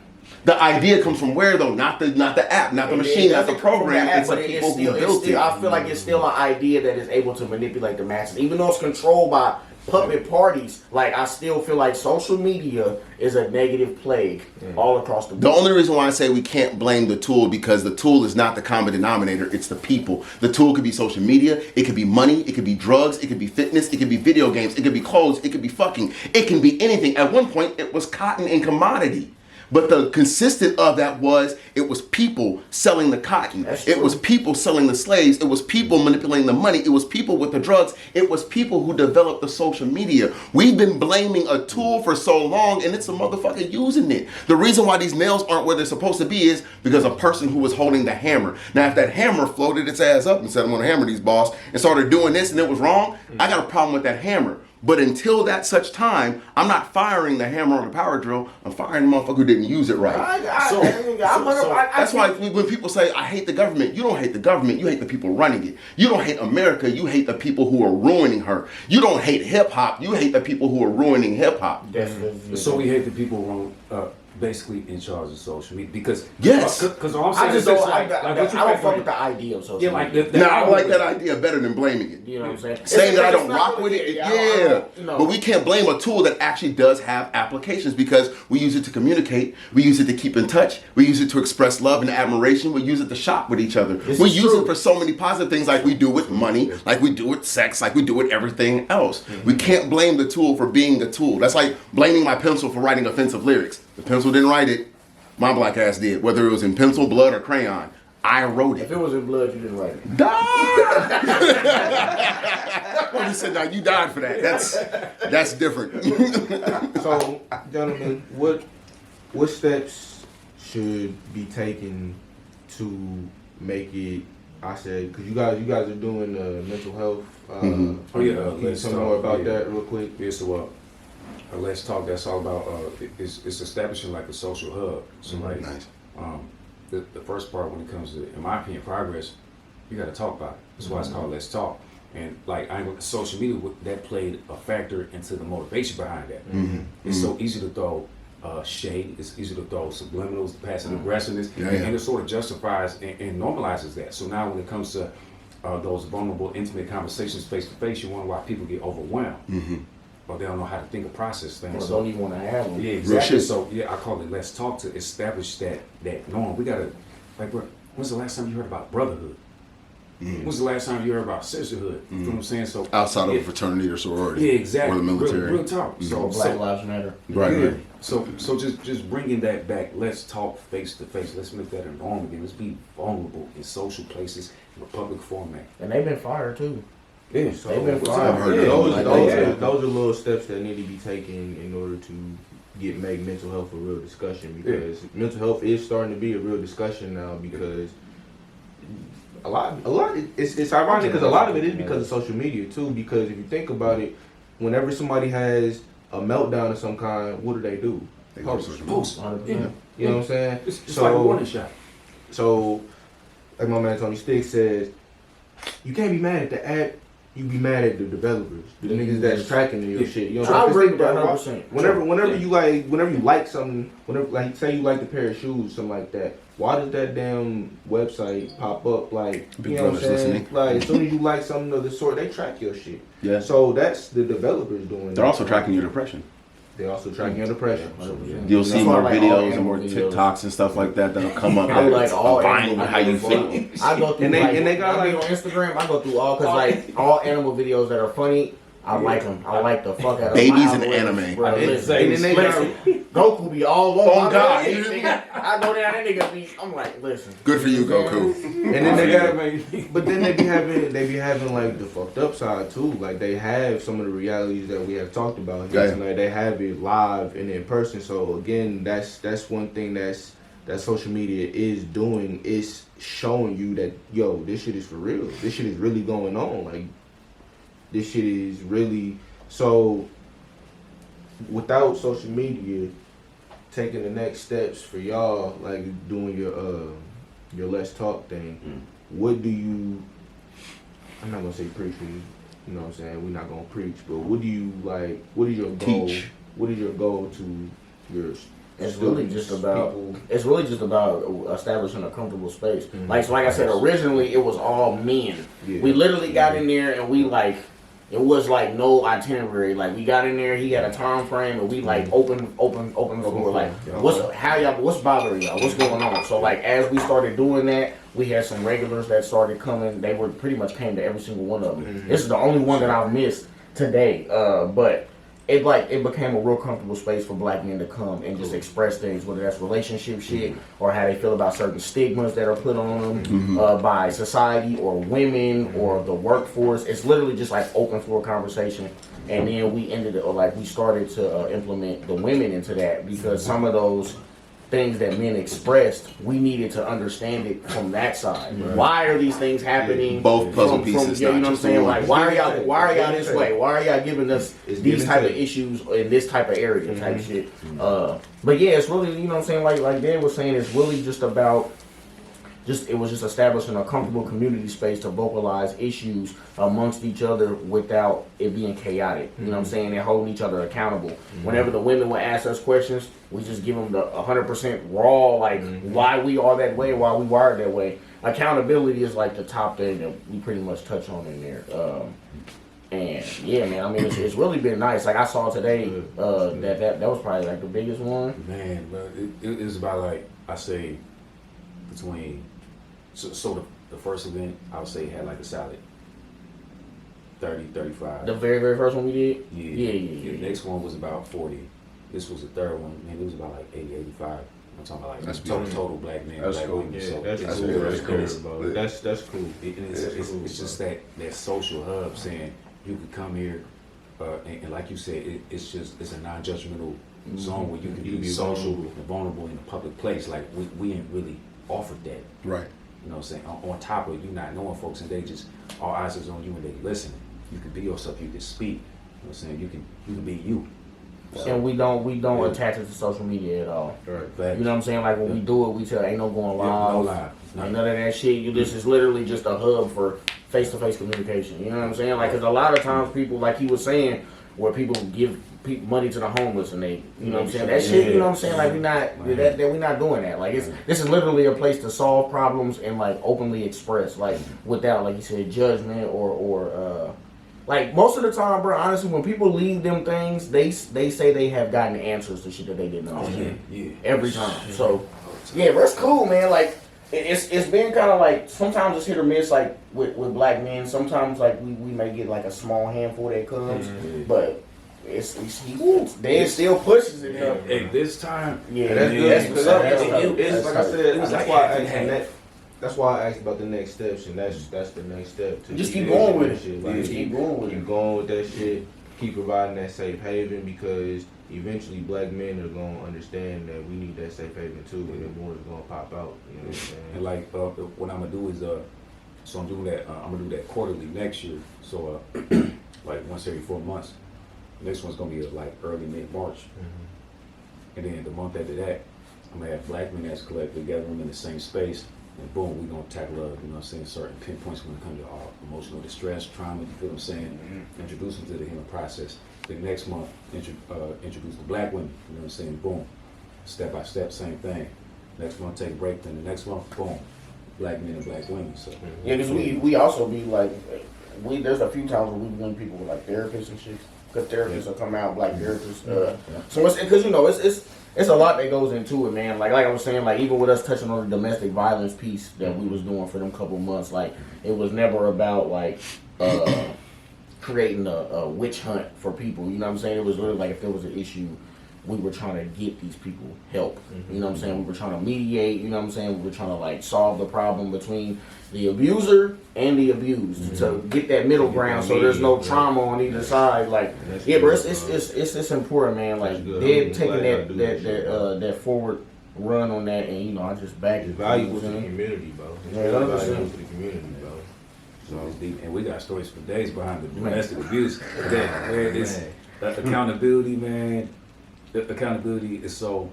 C: The idea comes from where though? Not the app, not the machine, not the program. It's the people who built it.
G: I feel like it's still an idea that is able to manipulate the masses, even though it's controlled by puppet parties. Like I still feel like social media is a negative plague all across the board.
C: The only reason why I say we can't blame the tool because the tool is not the common denominator, it's the people. The tool could be social media, it could be money, it could be drugs, it could be fitness, it could be video games, it could be clothes, it could be fucking, it can be anything. At one point it was cotton and commodity. But the consistent of that was it was people selling the cotton. It was people selling the slaves. It was people manipulating the money. It was people with the drugs. It was people who developed the social media. We've been blaming a tool for so long and it's a motherfucker using it. The reason why these nails aren't where they're supposed to be is because a person who was holding the hammer. Now if that hammer floated its ass up and said I'm gonna hammer these boss and started doing this and it was wrong, I got a problem with that hammer. But until that such time, I'm not firing the hammer or the power drill. I'm firing the motherfucker who didn't use it right. That's why when people say, I hate the government, you don't hate the government, you hate the people running it. You don't hate America, you hate the people who are ruining her. You don't hate hip-hop, you hate the people who are ruining hip-hop.
E: So we hate the people basically in charge of social media because
C: Yes.
E: because all I'm saying
G: I just
E: is
G: don't.
E: like,
G: I
E: what
G: don't
E: you
G: fuck
E: think
G: with the idea of social
E: yeah, like
G: media.
E: the
C: Now, I like that
E: algorithm.
C: idea better than blaming it.
G: You know what I'm saying?
C: Saying that I
G: It's
C: don't
G: not
C: rock with
G: really-
C: it,
G: I
C: yeah.
G: don't, you know.
C: But we can't blame a tool that actually does have applications because we use it to communicate, we use it to keep in touch, we use it to express love and admiration, we use it to shop with each other. We use it for so many positive things like we do with money, like we do with sex, like we do with everything else. We can't blame the tool for being the tool. That's like blaming my pencil for writing offensive lyrics. The pencil didn't write it. My black ass did, whether it was in pencil, blood, or crayon. I wrote
G: If
C: it.
G: it was in blood, you didn't write it.
C: Well, you said, now you died for that. That's different.
B: So, gentlemen, what steps should be taken to make it? I said because you guys are doing mental health. Can you tell me more about that real quick?
E: Yeah, so let's talk. That's all about it's establishing like a social hub. So like
C: Nice.
E: The first part when it comes to, in my opinion, progress, you got to talk about it. That's why it's called Let's Talk. And like social media, that played a factor into the motivation behind that. It's so easy to throw shade. It's easy to throw subliminals, passive aggressiveness, and it sort of justifies and normalizes that. So now when it comes to those vulnerable, intimate conversations face to face, you wonder why people get overwhelmed. Or they don't know how to think or process things.
G: Or don't even want to have them.
E: Yeah, exactly. So yeah, I call it Let's Talk to establish that norm. We gotta like, when's the last time you heard about brotherhood? When's the last time you heard about sisterhood? You know what I'm saying? So
C: Outside of a fraternity or sorority.
E: yeah, exactly.
C: Or the military.
E: Real talk. So
G: Black Lives Matter.
C: Right.
E: So just bringing that back. Let's talk face to face. Let's make that a norm again. Let's be vulnerable in social places in a public format.
G: And they've been fired too.
E: Yeah,
B: So
G: They've been
B: those
G: fired.
B: are little steps that need to be taken in order to make mental health a real discussion because mental health is starting to be a real discussion now because a lot it's ironic because a lot of it is because of social media too because if you think about it, whenever somebody has a meltdown of some kind, what do?
C: They go to social media.
E: Post. Yeah.
B: You know what I'm saying?
E: It's like a warning shot.
B: So, like my man Tony Styxx says, you can't be mad at the app. You be mad at the developers, the niggas that's tracking your shit. You know what
G: I
B: I'm
G: agree
B: saying?
G: with that 100%.
B: Whenever you like something, like say you like the pair of shoes, something like that. Why does that damn website pop up? Like,
C: Big
B: you know what I'm
C: Brother's
B: saying?
C: listening.
B: Like, as soon as you like something of the sort, they track your shit.
C: Yeah.
B: So that's the developers doing.
C: They're also tracking your depression.
B: They're also tracking your depression. So,
C: You'll see
G: That's
C: more
G: why I like all
C: videos and
G: animal
C: more
G: videos.
C: TikToks and stuff like that that'll come up.
G: I like all
C: vying
G: animal
C: with how you
G: videos.
C: feel.
G: I go through
B: And they got
G: I be
B: like-
G: on Instagram. I go through all because like all animal videos that are funny. I like them. I like the fuck out of
C: Babies
G: them.
C: in anime.
G: Bro,
B: I didn't
G: listen,
B: say
G: listen,
B: anything.
G: Goku be all over.
C: Oh,
G: my
C: God.
G: body, nigga. I go down, that nigga be. I'm like, listen.
C: Good for you, Goku.
B: And then they got, but then they be having like the fucked up side too. Like they have some of the realities that we have talked about.
C: Yeah.
B: Like they have it live and in person. So again, that's one thing that social media is doing, is showing you that, yo, this shit is for real. This shit is really going on. Like this shit is really. So without social media taking the next steps for y'all, like doing your Let's Talk thing, what do you, I'm not gonna say preach, you know what I'm saying, we're not gonna preach, but what do you like, what is your goal?
C: Teach.
B: What is your goal to your
G: It's
B: students,
G: really just about
B: people?
G: it's really just about establishing a comfortable space.
B: Mhm.
G: Like I said, originally it was all men.
B: Yeah.
G: We literally got in there and we like, it was like no itinerary. Like we got in there, he had a time frame, and we like open the floor. Like what's bothering y'all? What's going on? So like as we started doing that, we had some regulars that started coming. They were pretty much came to every single one of them.
B: Mhm.
G: This is the only one that I've missed today. But it became a real comfortable space for black men to come and just express things, whether that's relationship shit or how they feel about certain stigmas that are put on them by society or women or the workforce. It's literally just like open floor conversation. And then we ended it, or like we started to implement the women into that, because some of those things that men expressed, we needed to understand it from that side.
B: Right.
G: Why are these things happening?
C: Both puzzle pieces,
G: you know
C: not
G: what I'm
C: just the
G: saying?
C: one.
G: Like, why are y'all this way? Why are y'all giving us
B: It's
G: these
B: give
G: type
B: and
G: of
B: take.
G: issues in this type of area type shit? But yeah, it's really, you know what I'm saying? Like Dan was saying, it's really just about it was just establishing a comfortable community space to vocalize issues amongst each other without it being chaotic. You know what I'm saying? And holding each other accountable. Whenever the women would ask us questions, we just give them the 100% raw, like why we are that way, why we wired that way. Accountability is like the top thing that we pretty much touch on in there. And yeah, man, I mean, it's really been nice. Like I saw today, that was probably like the biggest one.
E: Man, bro, it was about like, I say, between, so the first event, I would say had like a solid 30, 35.
G: The very, very first one we did?
E: Yeah.
G: Yeah.
E: The next one was about 40. This was the third one. Man, it was about like 80, 85. I'm talking about like
C: That's
E: total black men,
D: That's
E: black
D: cool.
E: women.
B: Yeah,
E: So
B: that's
E: it's
B: cool.
E: really
B: That's
E: cool.
B: cool, bro. That's cool.
E: It's just that social hub saying you could come here, and like you said, it's a non-judgmental zone where you can be social and vulnerable in a public place. Like we ain't really offered that.
C: Right.
E: You know what I'm saying? On top of you not knowing folks, and they just, all eyes is on you and they listening. You can be yourself, you can speak. You know what I'm saying? You can be you.
G: And we don't attach it to social media at all.
B: Right.
G: You know what I'm saying? Like when we do it, we tell ain't no going live.
E: No live.
G: Ain't none of that shit. This is literally just a hub for face-to-face communication. You know what I'm saying? Like, cause a lot of times people, like he was saying, where people give money to the homeless and they, you know what I'm saying? That shit, you know what I'm saying? Like we not doing that. Like this is literally a place to solve problems and like openly express, like without, like you said, judgment or like most of the time, bro. Honestly, when people leave them things, they say they have gotten answers to shit that they didn't understand.
E: Yeah.
G: Every time. So yeah, bro, it's cool, man. Like it's been kind of like sometimes it's hit or miss, like with black men. Sometimes like we may get like a small handful that comes, but Dan still pushes it.
E: Hey, this time,
G: Yeah,
B: That's good.
G: that's what's up.
B: It's like I said,
E: was
B: that's
E: like
B: why I
E: half
B: asked
E: and
B: that. That's why I asked about the next steps, and that's the next step. To
G: Just keep going with it.
B: Shit.
G: Yeah, just keep going with it.
B: Keep going with that shit. Keep providing that safe haven, because eventually black men are gonna understand that we need that safe haven too, and then more is gonna pop out. You know what I'm saying?
E: and like what I'm gonna do is so I'm doing that. I'm gonna do that quarterly next year. So like once every 4 months. Next one's gonna be like early mid-March, and then the month after that, I'm gonna have black men that's collectively gathering in the same space, and boom, we're gonna tackle you know what I'm saying, certain pinpoints when it comes to emotional distress, trauma. You feel what I'm saying? Introduce them to the healing process. The next month, introduce the black women. You know what I'm saying? Boom, step by step, same thing. Next month, take a break. Then the next month, boom, black men and black women. So
G: Yeah, because we also be like, there's a few times where we bring people with like therapists and shit. Because therapists will come out, black therapists. So it's because it's a lot that goes into it, man. Like I was saying, like even with us touching on the domestic violence piece that we was doing for them couple months, like it was never about like creating a witch hunt for people. You know what I'm saying? It was literally like if there was an issue, we were trying to get these people help. You know what I'm saying? We were trying to mediate. You know what I'm saying? We were trying to like solve the problem between the abuser and the abused to get that middle ground, so there's no trauma on either side. Like, yeah, bro, it's important, man. Like, they're taking that forward run on that, and you know, I just back it.
B: It's valuable to the community, bro. It's really valuable to the community, bro.
E: So it's deep, and we got stories for days behind the domestic abuse. That where this accountability, man. The accountability is so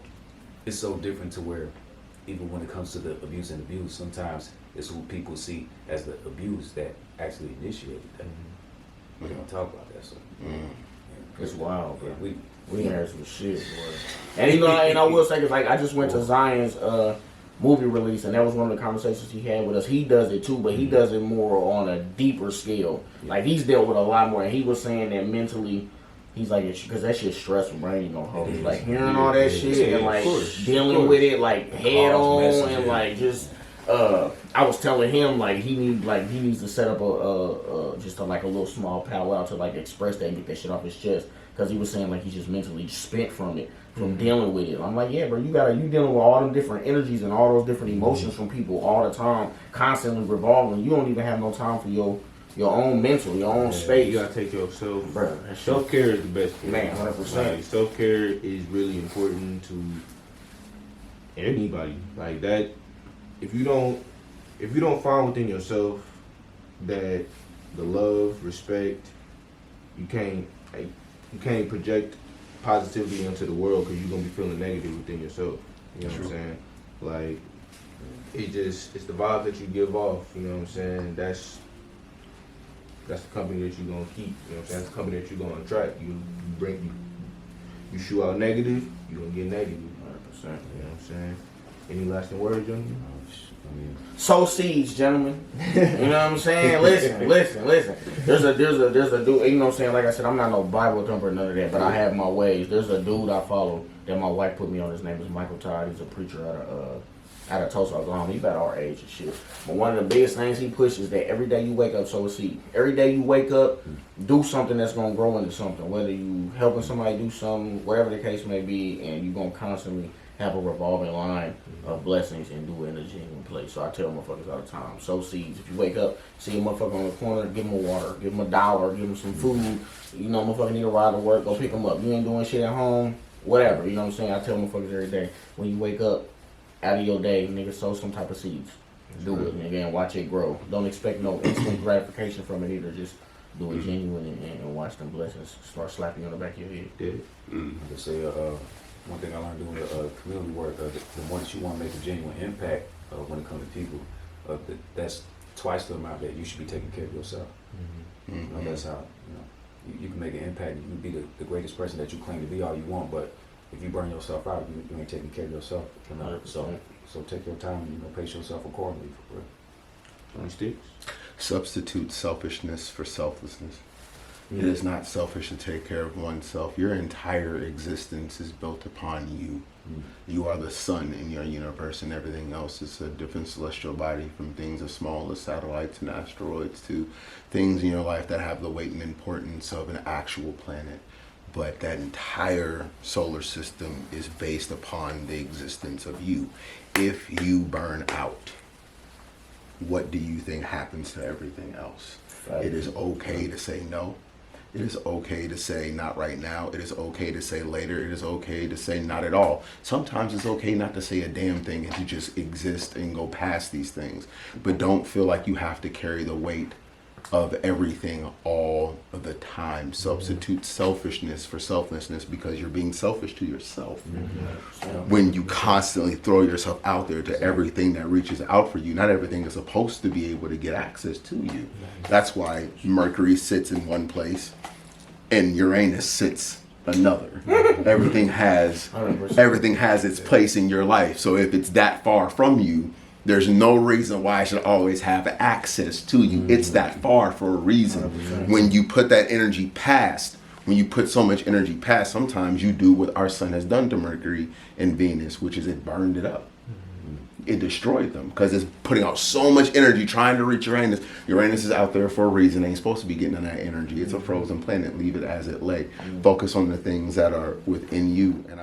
E: different to where even when it comes to the abuse and abuse, sometimes it's who people see as the abuse that actually initiated that. We're gonna talk about that, so
G: It's wild, bro.
E: yeah,
G: We heard some shit, boy. And you know, and I will say, cause like I just went to Zion's movie release, and that was one of the conversations he had with us. He does it too, but he does it more on a deeper scale. Like he's dealt with a lot more, and he was saying that mentally, he's like, because that shit's stressful, bro. You know, hold like hearing all that shit and like dealing with it like head on, and like just. I was telling him like he needs to set up a just a little small powwow to like express that and get that shit off his chest, because he was saying like he's just mentally spent from it, from dealing with it. I'm like, yeah, bro, you dealing with all them different energies and all those different emotions from people all the time, constantly revolving. You don't even have no time for your own mental, your own space.
B: You gotta take care of yourself,
G: bro.
B: Self care is the best thing.
G: Man, 100%.
B: Like, self care is really important to anybody. Like that. If you don't find within yourself that the love, respect, you can't project positivity into the world, because you're gonna be feeling negative within yourself. You know what I'm saying? Like it's the vibe that you give off. You know what I'm saying? That's the company that you're gonna keep. You know what I'm saying? That's the company that you're gonna attract. You shoot out negative, you're gonna get negative. 100%. You know what I'm saying? Any lasting words, young?
G: Sow seeds, gentlemen. You know what I'm saying? Listen. There's a dude, you know what I'm saying? Like I said, I'm not no Bible thumper or none of that, but I have my ways. There's a dude I follow that my wife put me on. His name is Michael Todd. He's a preacher out of Tulsa, Oklahoma. He's about our age and shit. But one of the biggest things he pushes is that every day you wake up, sow a seed. Every day you wake up, do something that's gonna grow into something. Whether you helping somebody do something, whatever the case may be, and you're gonna constantly have a revolving line of blessings and do it in a genuine place. So I tell motherfuckers all the time, sow seeds. If you wake up, see a motherfucker on the corner, give him a water, give him $1, give him some food. You know, motherfucker need a ride to work, go pick him up. You ain't doing shit at home, whatever. You know what I'm saying? I tell motherfuckers every day, when you wake up out of your day, nigga, sow some type of seeds. Do it, and again, watch it grow. Don't expect no instant gratification from it either. Just do it genuine and watch them blessings start slapping you on the back of your head.
E: I just say, one thing I learned doing the community work, the more that you want to make a genuine impact when it comes to people, that's twice the amount that you should be taking care of yourself. You know, that's how, you can make an impact. You can be the greatest person that you claim to be all you want, but if you burn yourself out, you ain't taking care of yourself. So take your time and pace yourself accordingly, for real.
B: Styxx?
C: Substitute selfishness for selflessness. It is not selfish to take care of oneself. Your entire existence is built upon you. You are the sun in your universe, and everything else is a different celestial body, from things as small as satellites and asteroids to things in your life that have the weight and importance of an actual planet. But that entire solar system is based upon the existence of you. If you burn out, what do you think happens to everything else? It is okay to say no. It is okay to say not right now. It is okay to say later. It is okay to say not at all. Sometimes it's okay not to say a damn thing and to just exist and go past these things. But don't feel like you have to carry the weight of everything all of the time. Substitute selfishness for selflessness, because you're being selfish to yourself when you constantly throw yourself out there to everything that reaches out for you. Not everything is supposed to be able to get access to you. That's why Mercury sits in one place and Uranus sits another. Everything has its place in your life. So if it's that far from you, there's no reason why I should always have access to you. It's that far for a reason. 100%. When you put that energy past, when you put so much energy past, sometimes you do what our sun has done to Mercury and Venus, which is it burned it up. it destroyed them because it's putting out so much energy trying to reach Uranus. Uranus is out there for a reason. They ain't supposed to be getting on that energy. It's a frozen planet. Leave it as it lay. Focus on the things that are within you. And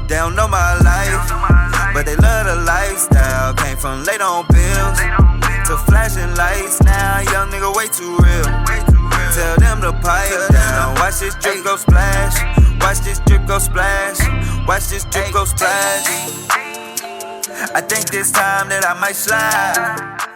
F: They don't know my life, but they love the lifestyle. Came from late on bills to flashing lights. Now young nigga way too real. Tell them to pipe down. Watch this drip go splash. Watch this drip go splash. Watch this drip go splash. I think this time that I might slide.